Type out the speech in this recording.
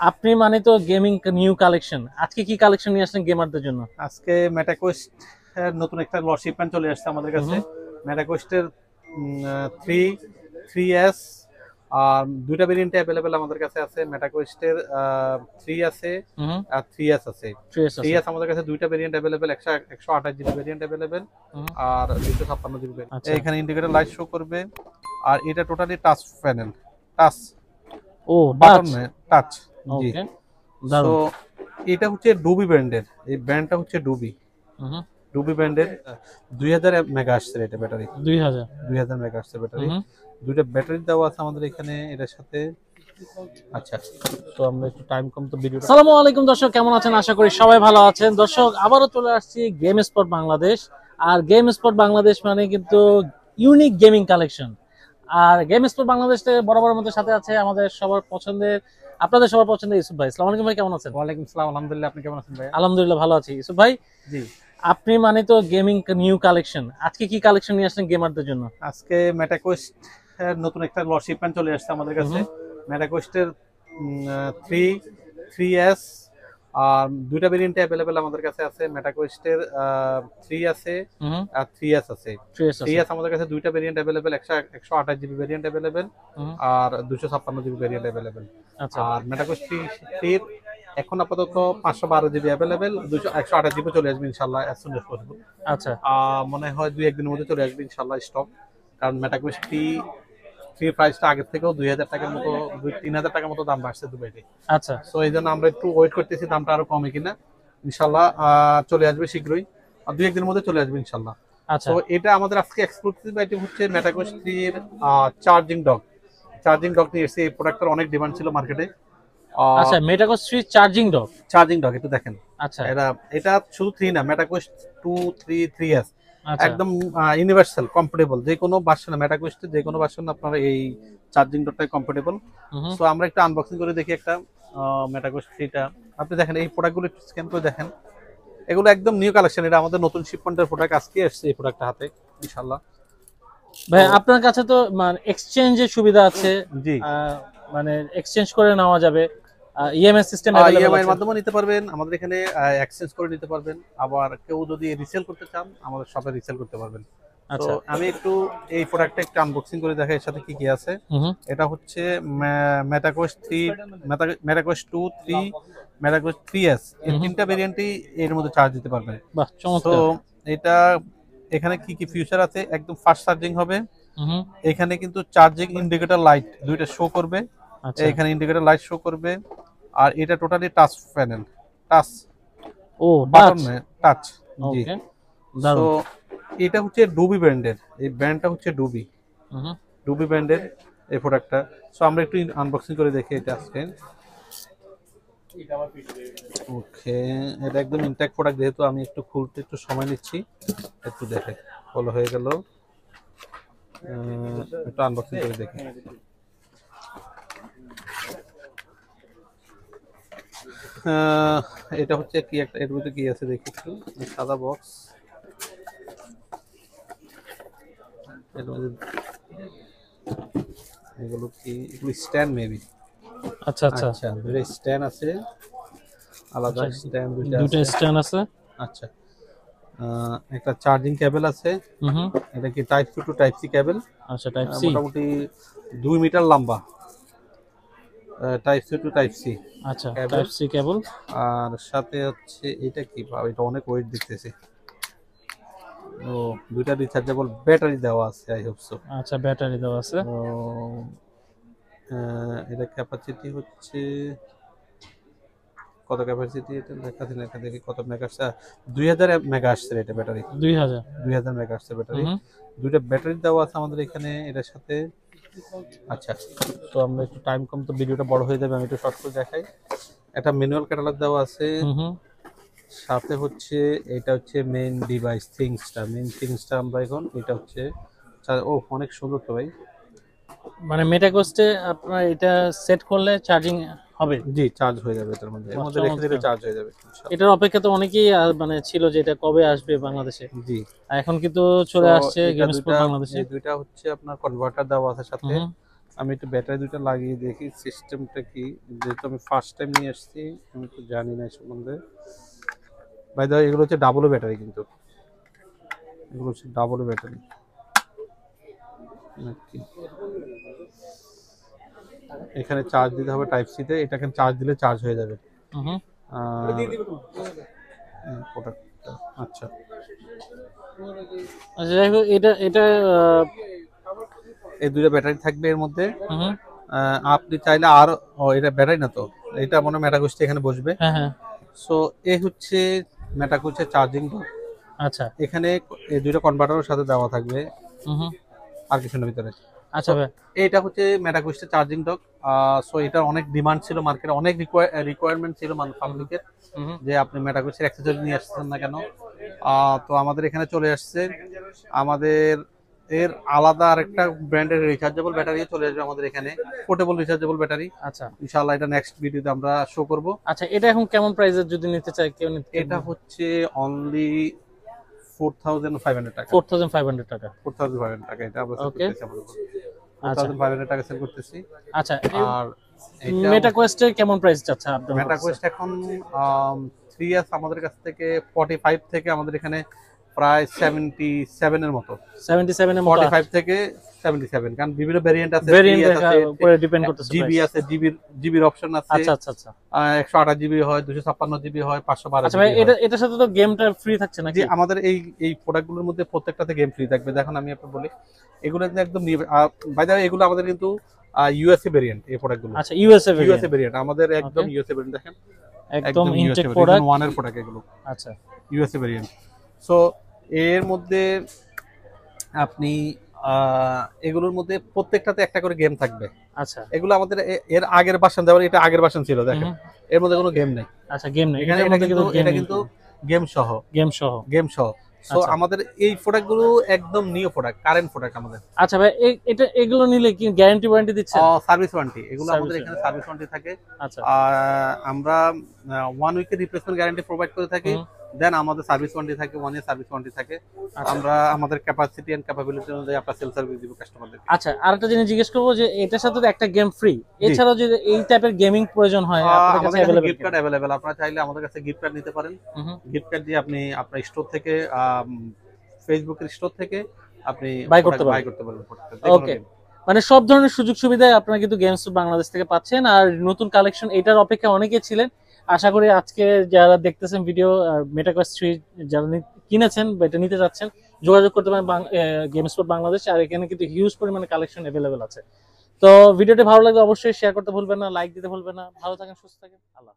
আপনি মানে তো গেমিং নিউ কালেকশন, আজকে কি কালেকশন নিয়ে আসলেন গেমারদের জন্য? আজকে মেটাকোয়েস্ট এর নতুন একটা শিপমেন্ট চলে আসছে আমাদের কাছে। হুম। মেটাকোয়েস্টের 3 3s আর দুইটা ভেরিয়েন্ট अवेलेबल আমাদের কাছে আছে। মেটাকোয়েস্টের 3 আছে হুম। আর 3s আছে। ট্রেস আছে। 3s আমাদের কাছে দুইটা variant available, 128 GB variant available হুম। আর 256 জিবি ভেরিয়েন্ট। আচ্ছা। এখানে ইন্ডিকেটর লাইট শো করবে। আর এটা টোটালি টাচ প্যানেল, টাচ ও বাটন টাচ। টাচ। জি। ওকে, সো দারুন। এটা হচ্ছে ডুবি ব্র্যান্ডের, এই ব্র্যান্ডটা হচ্ছে ডুবি হুম। ডুবি ব্র্যান্ডের। 2000 মেগা আসছে এটা ব্যাটারি, 2000। 2000 মেগা আসছে ব্যাটারি। হুম। দুইটা ব্যাটারি দেওয়া আছে আমাদের এখানে এটার সাথে। আচ্ছা, তো আমরা একটু টাইম কম তো ভিডিওটা। আসসালামু আলাইকুম দর্শক, কেমন আছেন? আশা করি সবাই ভালো আছেন। দর্শক, আবারও চলে আসছি গেম স্পট বাংলাদেশ। আর গেম স্পট বাংলাদেশ মানে কিন্তু ইউনিক গেমিং কালেকশন। আর গেম স্পট বাংলাদেশ থেকে বরাবরের মধ্যে সাথে আছে আমাদের সবার পছন্দের, আপনাদের সবার পছন্দের ইউসুফ ভাই। আসসালামু আলাইকুম ভাই, কেমন আছেন? ওয়ালাইকুম আসসালাম, আলহামদুলিল্লাহ। আপনি কেমন আছেন ভাইয়া? আলহামদুলিল্লাহ ভালো আছি। ইউসুফ ভাই, জি। আপনি মানে তো গেমিং নিউ কালেকশন, আজকে কি কালেকশন নিয়ে আসলেন গেমারদের জন্য? আজকে মেটাকোয়েস্ট এর নতুন একটা শিপমেন্ট চলে আসছে আমাদের কাছে। হুম। মেটাকোয়েস্টের 3 3s আর দুইটা ভেরিয়েন্ট अवेलेबल আমাদের কাছে আছে। মেটাকোয়েস্টের 3 আছে হুম। আর 3s আছে। ট্রেস আছে। 3s আমাদের কাছে দুইটা variant available, 128 GB variant available হুম। আর 256 জিবি ভেরিয়েন্ট अवेलेबल। আচ্ছা। আর মেটাকোয়েস্ট 3 এখন আপাতত 512 জিবি अवेलेबल, 128 জিবি চলে আসবে ইনশাআল্লাহ as soon as possible। আচ্ছা। মনে হয় 2-1 দিনের মধ্যে চলে আসবে ইনশাআল্লাহ স্টক। কারণ মেটাকোয়েস্ট 3 প্রাইসটা আগের থেকেও 2000 টাকার মতো, 2-3000 টাকার মতো দাম বাড়ছে দুবাইতে। আচ্ছা। সো এই জন্য আমরা একটু ওয়েট করতেছি দামটা আরো কমে কিনা। ইনশাআল্লাহ চলে আসবে শীঘ্রই, আর 2-1 দিনের মধ্যে চলে আসবে ইনশাআল্লাহ। আচ্ছা। সো এটা আমাদের আজকে এক্সক্লুসিভ আইটেম হচ্ছে মেটাকোয়েস্ট 3 এর চার্জিং ডক। চার্জিং ডক নিয়ে এসেছে। এই প্রোডাক্টের অনেক ডিমান্ড ছিল মার্কেটে। আচ্ছা, মেটাকো switch charging dock. Charging dock একটু দেখেন। আচ্ছা। এটা শুধু 3 না, মেটাকোয়েস্ট 2, 3, 3s আচ্ছা। একদম ইউনিভার্সাল কমফোর্টেবল। যে কোনো ভার্সন, মেটাকোয়েস্টের যে কোনো ভার্সন আপনারা এই চার্জিং ডকটাই কমফোর্টেবল। হুম। সো আমরা একটু আনবক্সিং করে দেখি একটা মেটাকোয়েস্ট 3টা। আপনি দেখেন এই প্রোডাক্টগুলো একটু স্ক্যান করে দেখেন। এগুলো একদম নিউ কালেকশন, এটা আমাদের নতুন শিপমেন্টের প্রোডাক্ট, আজকে আসছে এই প্রোডাক্টটা হাতে ইনশাআল্লাহ। ভাই, তো আপনার কাছে তো মানে এক্সচেঞ্জের সুবিধা আছে। জি, মানে এক্সচেঞ্জ করে নেওয়া যাবে, ইএমআই সিস্টেম अवेलेबल ইএমআই এর আছে। মাধ্যমে নিতে পারবেন আমাদের এখানে, এক্সচেঞ্জ করে নিতে পারবেন। আবার কেউ যদি রিসেল করতে চান আমাদের শপে রিসেল করতে পারবেন। তো আচ্ছা। আমি একটু এই প্রোডাক্টটা একটু আনবক্সিং করে দেখাই এর সাথে কি কি আছে। হুম। এটা হচ্ছে মেটাকোয়েস্ট 3, মেটাকোয়েস্ট 2, 3, মেটাকোয়েস্ট 3s এই তিনটা ভেরিয়েন্টই এর মধ্যে চার্জ দিতে পারবেন। বাহ, সো চমৎকার। এটা এখানে কি কি ফিচার আছে, একদম ফাস্ট চার্জিং হবে। হুম। এখানে কিন্তু চার্জিং ইন্ডিকেটর লাইট দুইটা শো করবে। আচ্ছা। এখানে ইন্ডিকেটর লাইট শো করবে। আর এটা টোটালি টাচ প্যানেল, টাচ ও বাটন টাচ। টাচ। জি। ওকে, সো দারুন। এটা হচ্ছে ডুবি ব্র্যান্ডের, এই ব্র্যান্ডটা হচ্ছে ডুবি হুম। ডুবি ব্র্যান্ডের এই প্রোডাক্টটা। সো আমরা একটু আনবক্সিং করে দেখি এটা আজকে। ওকে, এটা একদম ইনট্যাক্ট প্রোডাক্ট, যেহেতু আমি একটু খুলতে একটু সময় নিচ্ছি। একটু দেখে ভালো হয়ে গেল। একটু আনবক্সিং করে দেখি। এটা হচ্ছে কি একটা, এর মধ্যে কি আছে দেখি একটু। সাদা বক্স, এর মধ্যে এগুলো কি, এগুলো স্ট্যান্ড মেবি। আচ্ছা আচ্ছা। আচ্ছা, দুটো স্ট্যান্ড আছে, আলাদা আচ্ছা, স্ট্যান্ড দুটো দুটো আছে। স্ট্যান্ড আছে। আচ্ছা, একটা চার্জিং কেবল আছে। হুম। এটা কি type C to type C cable. আচ্ছা, টাইপ সি। মোটামুটি 2 মিটার লম্বা, type C to type C আচ্ছা, কেবল। টাইপ সি কেবল। আর সাথে হচ্ছে এটা কি, এটা অনেক ওয়েট দেখতেছি। ও, দুইটা রিচার্জেবল ব্যাটারি দেওয়া আছে, আই হোপ সো। আচ্ছা, ব্যাটারি দেওয়া আছে। তো এটা ক্যাপাসিটি হচ্ছে কত, ক্যাপাসিটি এটা লেখা দেখি কত মেগা আসছে। 2000 মেগা আসছে এটা ব্যাটারি, 2000। 2000 মেগা আসছে ব্যাটারি। হুম। দুইটা ব্যাটারি দেওয়া আছে আমাদের এখানে এটার সাথে। আচ্ছা, তো আমরা একটু টাইম কম তো ভিডিওটা বড় হয়ে যাবে, আমি একটু শর্ট করে দেখাই। একটা ম্যানুয়াল ক্যাটালগ দেওয়া আছে। হুম। সাথে হচ্ছে এটা হচ্ছে মেইন ডিভাইস থিংসটা আমরা এখন এটা হচ্ছে। ও, অনেক সুন্দর তো ভাই। মানে মেটাকোস্টে আপনার এটা সেট করলে চার্জিং হবে। জি, চার্জ হয়ে যাবে, এটার মধ্যে, এর বাহ, মধ্যে রেখে দিলে চমৎকার। চার্জ হয়ে যাবে ইনশাআল্লাহ। এটার অপেক্ষা তো অনেকেই মানে ছিল যে এটা কবে আসবে বাংলাদেশে। জি। আর এখন কিন্তু সো চলে আসছে এটা গেম দুইটা, স্পোর্ট বাংলাদেশে। এই দুইটা হচ্ছে আপনার কনভার্টার দেওয়া আছে সাথে। হুম। আমি একটু ব্যাটারি দুটো লাগিয়ে দেখি সিস্টেমটা কি, যেহেতু আমি ফার্স্ট টাইম নিয়ে আসছি আমি তো জানি না এই সম্বন্ধে। বাই দ্য ওয়ে এগুলো হচ্ছে ডাবল ব্যাটারি, কিন্তু এগুলো হচ্ছে ডাবল ব্যাটারি নাকি। এখানে চার্জ দিতে হবে টাইপ সি তে, এটাকে চার্জ দিলে চার্জ হয়ে যাবে। হুম। আর প্রোডাক্টটা আচ্ছা, আচ্ছা যাই হোক, এটা এটা এই দুটো ব্যাটারি থাকবে এর মধ্যে। হুম। আপনি চাইলে আর এটা ব্যাটারি না তো, এটা মনে হয় মেটাকুস্টি এখানে বসবে। হ্যাঁ হ্যাঁ। সো এই হচ্ছে মেটাকুস্টের চার্জিং ডক। আচ্ছা। এখানে এই দুটো কনভার্টারের সাথে দেওয়া থাকবে, হুম। আর কিছু না ভিতরে। আচ্ছা ভাই। এইটা হচ্ছে মেটাকুস্টের চার্জিং ডক। সো এটার অনেক ডিমান্ড ছিল মার্কেটে, অনেক রিকোয়ারমেন্ট ছিল পাবলিকের, হুম। যে আপনি মেটাকুস্টের অ্যাক্সেসরি নিয়ে আসছেন না কেন। তো আমাদের এখানে চলে আসছে, আমাদের এর আলাদা আরেকটা ব্র্যান্ডের রিচার্জেবল ব্যাটারি চলে আসবে আমাদের এখানে, পোর্টেবল রিচার্জেবল ব্যাটারি। আচ্ছা ইনশাআল্লাহ এটা নেক্সট ভিডিওতে আমরা শো করব। আচ্ছা, এটা এখন কেমন প্রাইসের যদি নিতে চাই কেউ নিতে? এটা হচ্ছে অনলি 4500 টাকা। 4500 টাকা। 4500 টাকা এটা আমরা সেল Okay. করতেছি আমাদের। 4500 টাকা সেল করতেছি। আচ্ছা, আর এটা মেটা কোয়েস্টের কেমন প্রাইস চাচ্ছে আপনার? মেটাকুয়েস্ট এখন 3 ইয়ার্স আমাদের কাছ থেকে 45 থেকে আমাদের এখানে প্রায় 77 এর মতো। 77 এর মতো 45 থেকে 77, কারণ বিভিন্ন ভেরিয়েন্ট আছে, ভেরিয়েন্ট PS আছে, উপরে ডিপেন্ড করতেছে জিবি price। আছে, জিবির অপশন আছে। আচ্ছা আচ্ছা আচ্ছা। 128 জিবি হয়, 256 জিবি হয়, 512 আচ্ছা ভাই, জিবি হয়। এটার সাথে তো গেমটা ফ্রি থাকছে নাকি? জি, আমাদের এই প্রোডাক্টগুলোর মধ্যে প্রত্যেকটাতে গেম ফ্রি থাকবে। দেখুন আমি আপনাকে বলি, এগুলো কিন্তু একদম বাই দ্য ওয়ে এগুলো আমাদের কিন্তু ইউএসএ ভেরিয়েন্ট, এই প্রোডাক্টগুলো আচ্ছা, ইউএসএ ইউএসএ ভেরিয়েন্ট আমাদের একদম Okay. USA variant. দেখেন একদম ইনটেক ইউএসএ প্রোডাক্ট। ওয়ান এর প্রোডাক্ট এগুলো, আচ্ছা ইউএসএ ভেরিয়েন্ট। সো এর মধ্যে আপনি এগুলোর মধ্যে প্রত্যেকটাতে একটা করে গেম থাকবে। আচ্ছা। এগুলো আমাদের এর আগের ভার্সন, যেমন এটা আগের ভার্সন ছিল, দেখেন এর মধ্যে কোনো গেম নেই। আচ্ছা, গেম নেই এখানে এটা কিন্তু গেম সহ, গেম সহ। সো আচ্ছা। আমাদের এই প্রোডাক্টগুলো একদম নিউ প্রোডাক্ট, কারেন্ট প্রোডাক্ট আমাদের। আচ্ছা ভাই, এগুলো নিলে কি গ্যারান্টি ওয়ারেন্টি দিচ্ছে? সার্ভিস ওয়ারেন্টি, এগুলো Service আমাদের এখানে সার্ভিস ওয়ারেন্টি থাকে। আচ্ছা আমরা 1 উইকের রিপ্লেসমেন্ট গ্যারান্টি প্রোভাইড করে থাকি। দেন আমাদের সার্ভিস ওয়ারেন্টি থাকে, 1 ইয়ার সার্ভিস ওয়ারেন্টি থাকে। আচ্ছা। আমরা আমাদের ক্যাপাসিটি এন্ড ক্যাপাবিলিটি অনুযায়ী আমরা সেল সার্ভিস দিব কাস্টমারদেরকে। আচ্ছা, আরেকটা জিনিস জিজ্ঞেস করবো যে এটার সাথে তো একটা গেম ফ্রি, এছাড়াও যদি এই টাইপের গেমিং প্রয়োজন হয় আপনাদের কাছে আমাদের কাছে अवेलेबल? গিফট কার্ড अवेलेबल, আপনারা চাইলে আমাদের কাছে গিফট কার্ড নিতে পারেন। গিফট কার্ড দিয়ে আপনি আপনার স্টোর থেকে, ফেসবুকের স্টোর থেকে আপনি বাই করতে পারবেন। ওকে, মানে সব ধরনের সুযোগ সুবিধা আপনারা কিন্তু গেমস বাংলাদেশ থেকে পাচ্ছেন। আর নতুন কালেকশন, এটার অপেক্ষা অনেকে ছিলেন। আশা করি আজকে যারা দেখতেছেন ভিডিও, মেটাকোয়েস্ট 3 যারা কিনেছেন বা এটা নিতে যাচ্ছেন, যোগাযোগ করতে পারেন গেম স্পট বাংলাদেশ। আর এখানে কিন্তু হিউজ পরিমাণে কালেকশন अवेलेबल আছে। তো ভিডিওটি ভালো লাগলে অবশ্যই শেয়ার করতে ভুলবেন না, লাইক দিতে ভুলবেন না। ভালো থাকেন, সুস্থ থাকেন, আল্লাহ।